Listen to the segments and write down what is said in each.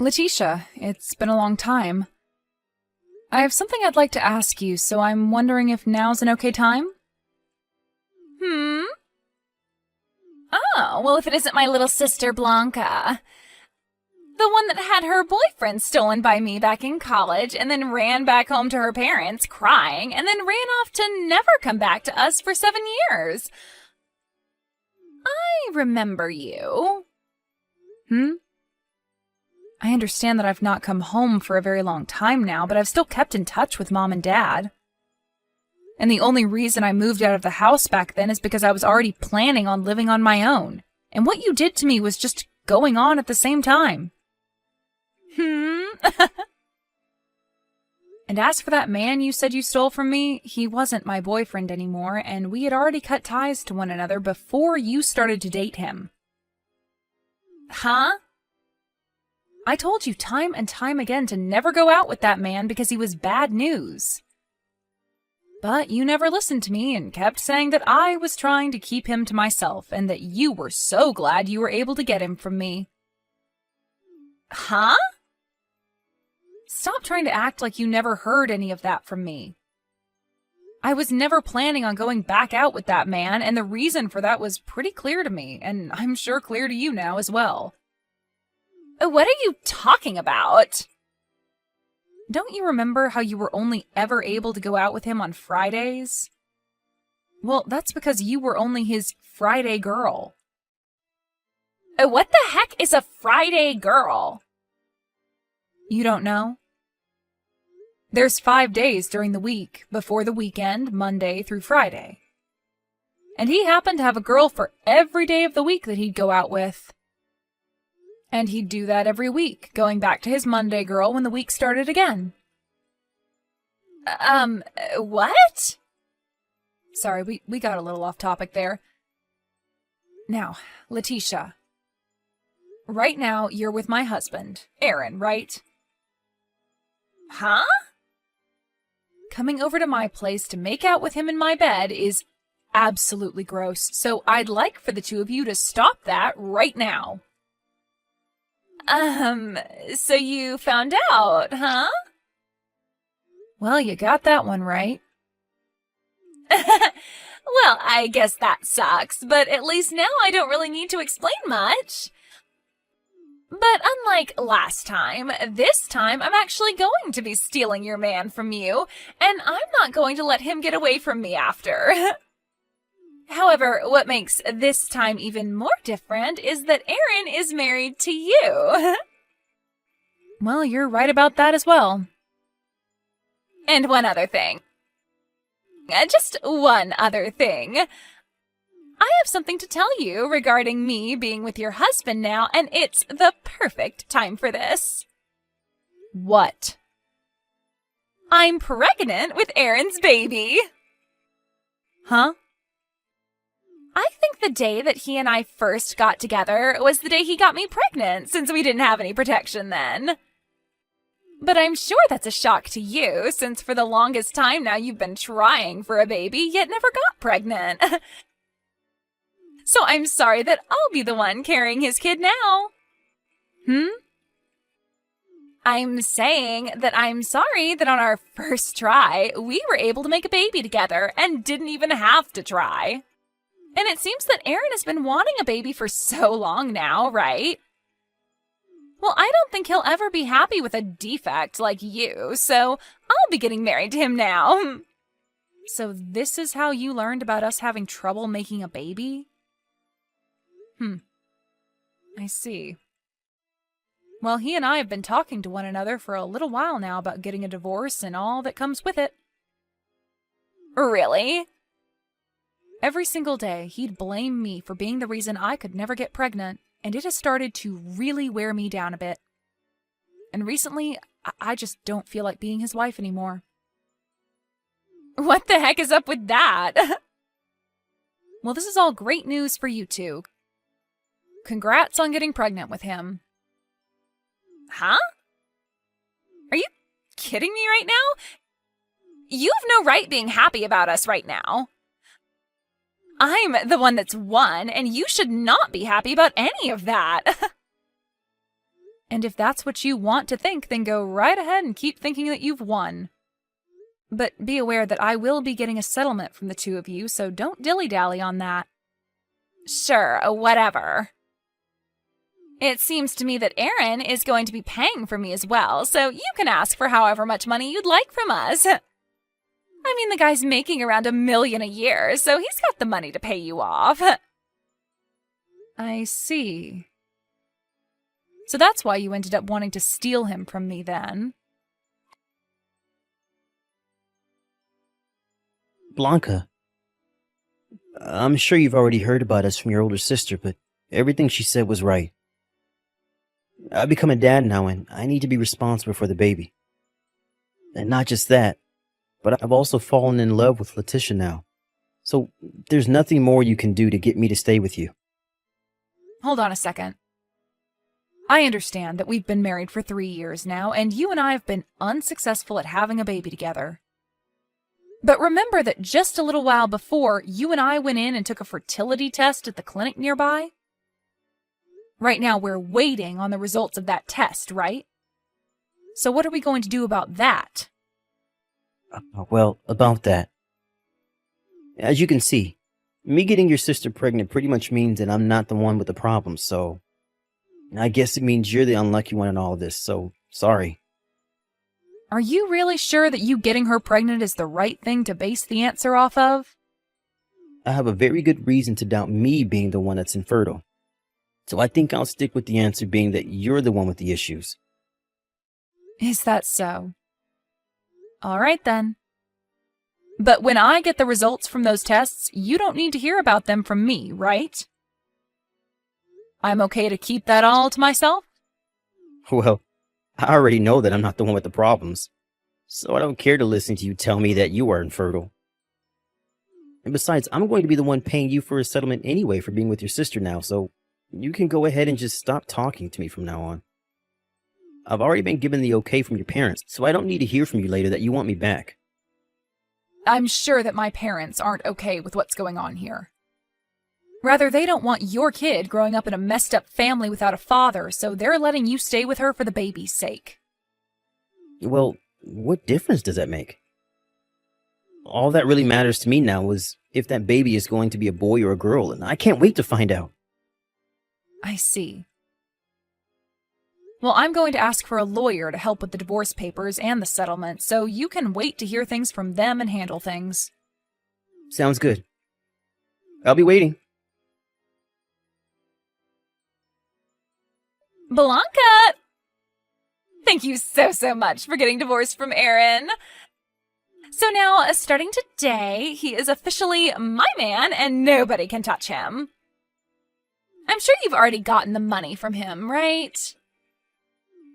Letitia, it's been a long time. I have something I'd like to ask you, so I'm wondering if now's an okay time? Hmm? Oh, well, if it isn't my little sister Blanca. The one that had her boyfriend stolen by me back in college and then ran back home to her parents crying and then ran off to never come back to us for 7 years. I remember you. I understand that I've not come home for a very long time now, but I've still kept in touch with Mom and Dad. And the only reason I moved out of the house back then is because I was already planning on living on my own. And what you did to me was just going on at the same time. And as for that man you said you stole from me, he wasn't my boyfriend anymore, and we had already cut ties to one another before you started to date him. Huh? I told you time and time again to never go out with that man because he was bad news. But you never listened to me and kept saying that I was trying to keep him to myself and that you were so glad you were able to get him from me. Huh? Stop trying to act like you never heard any of that from me. I was never planning on going back out with that man, and the reason for that was pretty clear to me, and I'm sure clear to you now as well. What are you talking about? Don't you remember how you were only ever able to go out with him on Fridays? Well, that's because you were only his Friday girl. What the heck is a Friday girl? You don't know? There's 5 days during the week, before the weekend, Monday through Friday. And he happened to have a girl for every day of the week that he'd go out with. And he'd do that every week, going back to his Monday girl when the week started again. What? Sorry, we got a little off topic there. Now, Letitia. Right now, you're with my husband, Aaron, right? Huh? Coming over to my place to make out with him in my bed is absolutely gross, so I'd like for the two of you to stop that right now. So you found out, huh? Well, you got that one right. Well, I guess that sucks, but at least now I don't really need to explain much. But unlike last time, this time I'm actually going to be stealing your man from you, and I'm not going to let him get away from me after. However, what makes this time even more different is that Aaron is married to you. Well, you're right about that as well. And one other thing. Just one other thing. I have something to tell you regarding me being with your husband now, and it's the perfect time for this. What? I'm pregnant with Aaron's baby. Huh? I think the day that he and I first got together was the day he got me pregnant, since we didn't have any protection then. But I'm sure that's a shock to you, since for the longest time now you've been trying for a baby, yet never got pregnant. So I'm sorry that I'll be the one carrying his kid now. I'm saying that I'm sorry that on our first try, we were able to make a baby together and didn't even have to try. And it seems that Aaron has been wanting a baby for so long now, right? Well, I don't think he'll ever be happy with a defect like you, so I'll be getting married to him now. So this is how you learned about us having trouble making a baby? I see. Well, he and I have been talking to one another for a little while now about getting a divorce and all that comes with it. Really? Every single day, he'd blame me for being the reason I could never get pregnant, and it has started to really wear me down a bit. And recently, I just don't feel like being his wife anymore. What the heck is up with that? Well, this is all great news for you two. Congrats on getting pregnant with him. Huh? Are you kidding me right now? You have no right being happy about us right now. I'm the one that's won, and you should not be happy about any of that. And if that's what you want to think, then go right ahead and keep thinking that you've won. But be aware that I will be getting a settlement from the two of you, so don't dilly-dally on that. Sure, whatever. It seems to me that Aaron is going to be paying for me as well, so you can ask for however much money you'd like from us. I mean, the guy's making around $1 million a year, so he's got the money to pay you off. I see. So that's why you ended up wanting to steal him from me then. Blanca, I'm sure you've already heard about us from your older sister, but everything she said was right. I've become a dad now, and I need to be responsible for the baby. And not just that, but I've also fallen in love with Letitia now. So there's nothing more you can do to get me to stay with you. Hold on a second. I understand that we've been married for 3 years now, and you and I have been unsuccessful at having a baby together. But remember that just a little while before, you and I went in and took a fertility test at the clinic nearby? Right now, we're waiting on the results of that test, right? So what are we going to do about that? Well, about that. As you can see, me getting your sister pregnant pretty much means that I'm not the one with the problem, so I guess it means you're the unlucky one in all of this, so sorry. Are you really sure that you getting her pregnant is the right thing to base the answer off of? I have a very good reason to doubt me being the one that's infertile. So I think I'll stick with the answer being that you're the one with the issues. Is that so? All right then. But when I get the results from those tests, you don't need to hear about them from me, right? I'm okay to keep that all to myself? Well, I already know that I'm not the one with the problems, so I don't care to listen to you tell me that you are infertile. And besides, I'm going to be the one paying you for a settlement anyway for being with your sister now, so you can go ahead and just stop talking to me from now on. I've already been given the okay from your parents, so I don't need to hear from you later that you want me back. I'm sure that my parents aren't okay with what's going on here. Rather, they don't want your kid growing up in a messed up family without a father, so they're letting you stay with her for the baby's sake. Well, what difference does that make? All that really matters to me now is if that baby is going to be a boy or a girl, and I can't wait to find out. I see. Well, I'm going to ask for a lawyer to help with the divorce papers and the settlement, so you can wait to hear things from them and handle things. Sounds good. I'll be waiting. Blanca! Thank you so much for getting divorced from Aaron. So now, starting today, he is officially my man and nobody can touch him. I'm sure you've already gotten the money from him, right?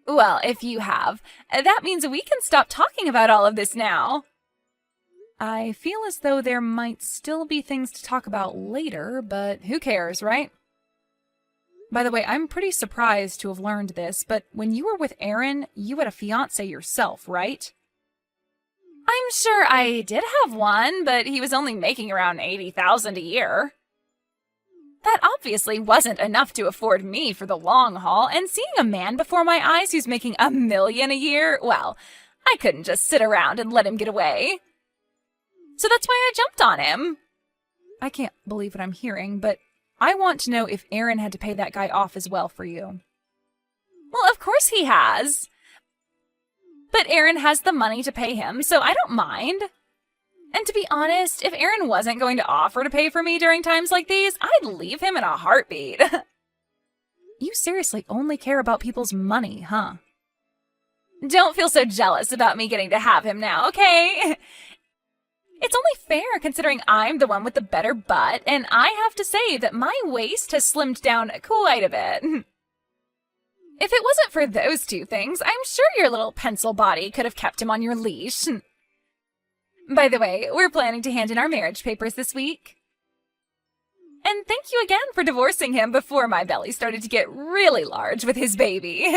Well, if you have, that means we can stop talking about all of this now. I feel as though there might still be things to talk about later, but who cares, right? By the way, I'm pretty surprised to have learned this, but when you were with Aaron, you had a fiancé yourself, right? I'm sure I did have one, but he was only making around $80,000 a year. That obviously wasn't enough to afford me for the long haul, and seeing a man before my eyes who's making $1 million a year, well, I couldn't just sit around and let him get away. So that's why I jumped on him. I can't believe what I'm hearing, but I want to know if Aaron had to pay that guy off as well for you. Well, of course he has. But Aaron has the money to pay him, so I don't mind. And to be honest, if Aaron wasn't going to offer to pay for me during times like these, I'd leave him in a heartbeat. You seriously only care about people's money, huh? Don't feel so jealous about me getting to have him now, okay? It's only fair considering I'm the one with the better butt, and I have to say that my waist has slimmed down quite a bit. If it wasn't for those two things, I'm sure your little pencil body could have kept him on your leash. By the way, we're planning to hand in our marriage papers this week. And thank you again for divorcing him before my belly started to get really large with his baby.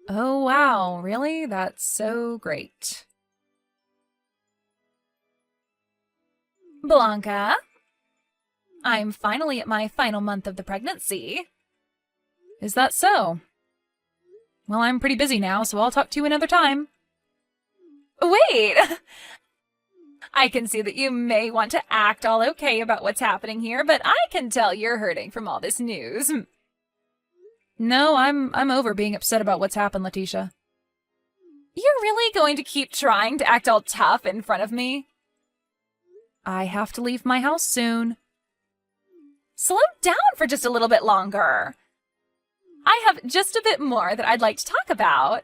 Oh, wow, really? That's so great. Blanca, I'm finally at my final month of the pregnancy. Is that so? Well, I'm pretty busy now, so I'll talk to you another time. Wait! I can see that you may want to act all okay about what's happening here, but I can tell you're hurting from all this news. No, I'm over being upset about what's happened, Letitia. You're really going to keep trying to act all tough in front of me? I have to leave my house soon. Slow down for just a little bit longer. I have just a bit more that I'd like to talk about.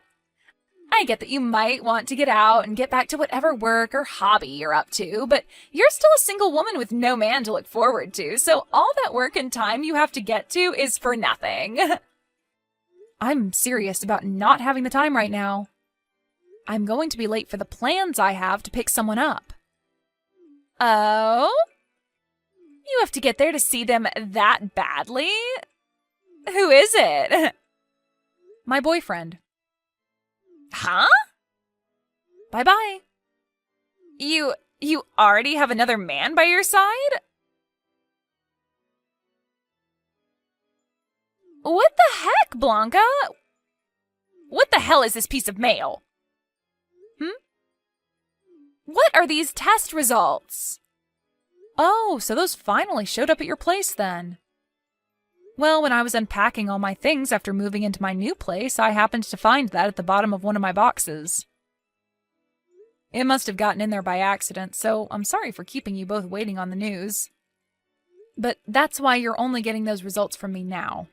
I get that you might want to get out and get back to whatever work or hobby you're up to, but you're still a single woman with no man to look forward to, so all that work and time you have to get to is for nothing. I'm serious about not having the time right now. I'm going to be late for the plans I have to pick someone up. Oh? You have to get there to see them that badly? Who is it? My boyfriend. Huh? Bye-bye. You already have another man by your side? What the heck, Blanca? What the hell is this piece of mail? What are these test results? Oh, so those finally showed up at your place then. Well, when I was unpacking all my things after moving into my new place, I happened to find that at the bottom of one of my boxes. It must have gotten in there by accident, so I'm sorry for keeping you both waiting on the news. But that's why you're only getting those results from me now.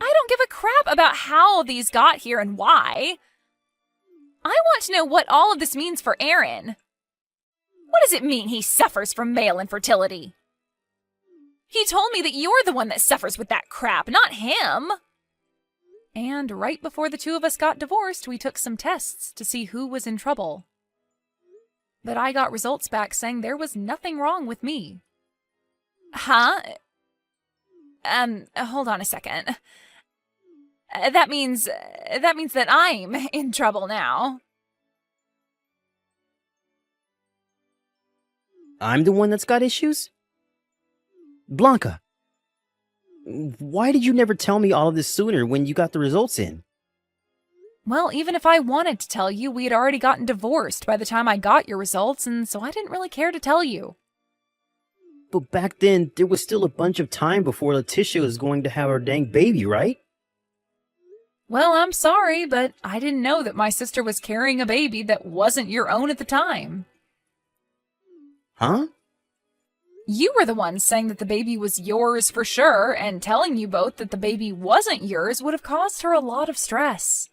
I don't give a crap about how these got here and why. I want to know what all of this means for Aaron. What does it mean he suffers from male infertility? He told me that you're the one that suffers with that crap, not him. And right before the two of us got divorced, we took some tests to see who was in trouble. But I got results back saying there was nothing wrong with me. Huh? Hold on a second. That means that I'm in trouble now. I'm the one that's got issues? Blanca, why did you never tell me all of this sooner when you got the results in? Well, even if I wanted to tell you, we had already gotten divorced by the time I got your results, and so I didn't really care to tell you. But back then, there was still a bunch of time before Letitia was going to have her dang baby, right? Well, I'm sorry, but I didn't know that my sister was carrying a baby that wasn't your own at the time. Huh? You were the one saying that the baby was yours for sure, and telling you both that the baby wasn't yours would have caused her a lot of stress.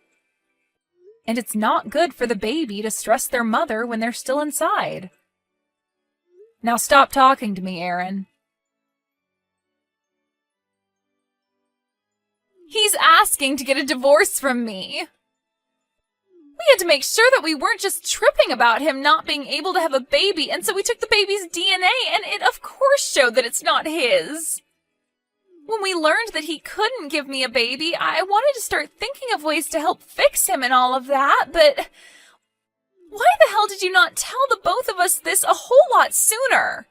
And it's not good for the baby to stress their mother when they're still inside. Now stop talking to me, Aaron. He's asking to get a divorce from me. We had to make sure that we weren't just tripping about him not being able to have a baby, and so we took the baby's DNA, and it of course showed that it's not his. When we learned that he couldn't give me a baby, I wanted to start thinking of ways to help fix him and all of that, but why the hell did you not tell the both of us this a whole lot sooner?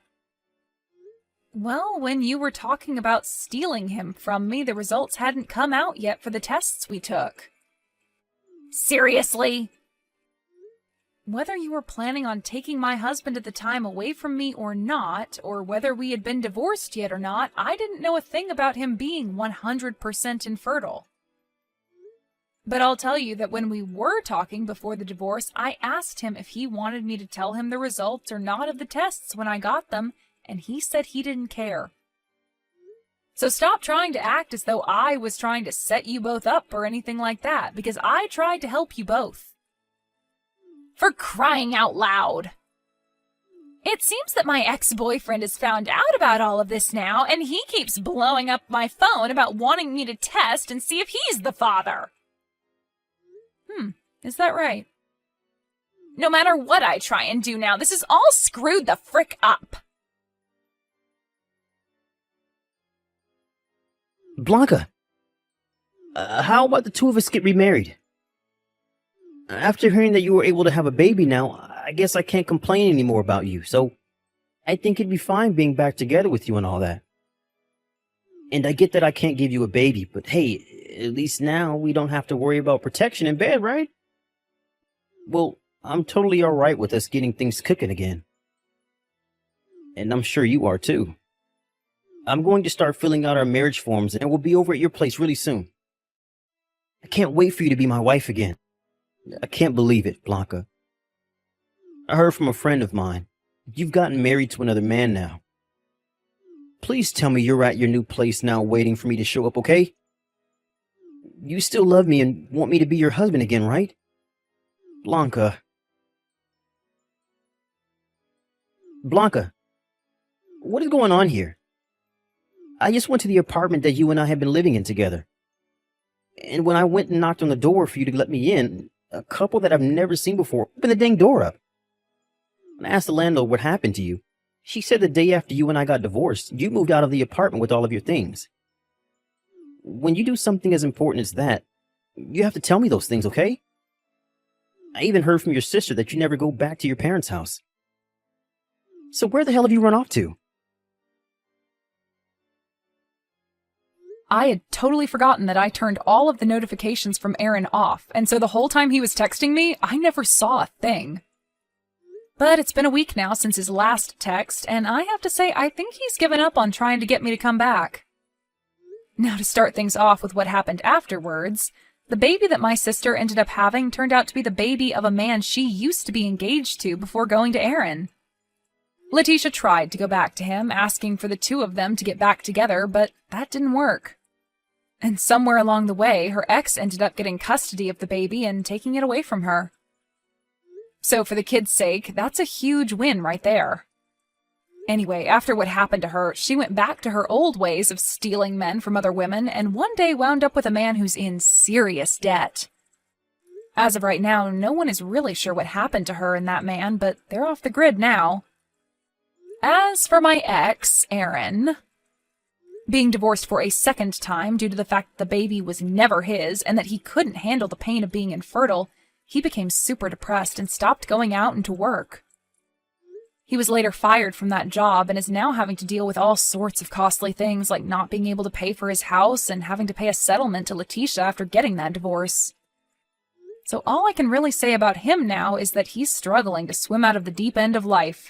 Well, when you were talking about stealing him from me, the results hadn't come out yet for the tests we took. Seriously? Whether you were planning on taking my husband at the time away from me or not, or whether we had been divorced yet or not, I didn't know a thing about him being 100% infertile. But I'll tell you that when we were talking before the divorce, I asked him if he wanted me to tell him the results or not of the tests when I got them, and he said he didn't care. So stop trying to act as though I was trying to set you both up or anything like that, because I tried to help you both. For crying out loud! It seems that my ex-boyfriend has found out about all of this now, and he keeps blowing up my phone about wanting me to test and see if he's the father. Is that right? No matter what I try and do now, this is all screwed the frick up. Blanca, how about the two of us get remarried? After hearing that you were able to have a baby now, I guess I can't complain anymore about you, so I think it'd be fine being back together with you and all that. And I get that I can't give you a baby, but hey, At least now we don't have to worry about protection in bed, right? Well, I'm totally alright with us getting things cooking again. And I'm sure you are too. I'm going to start filling out our marriage forms and we'll be over at your place really soon. I can't wait for you to be my wife again. I can't believe it, Blanca. I heard from a friend of mine. You've gotten married to another man now. Please tell me you're at your new place now waiting for me to show up, okay? You still love me and want me to be your husband again, right? Blanca. Blanca. What is going on here? I just went to the apartment that you and I have been living in together. And when I went and knocked on the door for you to let me in, a couple that I've never seen before opened the dang door up. When I asked the landlord what happened to you, she said the day after you and I got divorced, you moved out of the apartment with all of your things. When you do something as important as that, you have to tell me those things, okay? I even heard from your sister that you never go back to your parents' house. So where the hell have you run off to? I had totally forgotten that I turned all of the notifications from Aaron off, and so the whole time he was texting me, I never saw a thing. But it's been a week now since his last text, and I have to say I think he's given up on trying to get me to come back. Now to start things off with what happened afterwards, the baby that my sister ended up having turned out to be the baby of a man she used to be engaged to before going to Aaron. Letitia tried to go back to him, asking for the two of them to get back together, but that didn't work. And somewhere along the way, her ex ended up getting custody of the baby and taking it away from her. So for the kid's sake, that's a huge win right there. Anyway, after what happened to her, she went back to her old ways of stealing men from other women and one day wound up with a man who's in serious debt. As of right now, no one is really sure what happened to her and that man, but they're off the grid now. As for my ex, Aaron, being divorced for a second time due to the fact that the baby was never his and that he couldn't handle the pain of being infertile, he became super depressed and stopped going out and to work. He was later fired from that job and is now having to deal with all sorts of costly things like not being able to pay for his house and having to pay a settlement to Letitia after getting that divorce. So all I can really say about him now is that he's struggling to swim out of the deep end of life.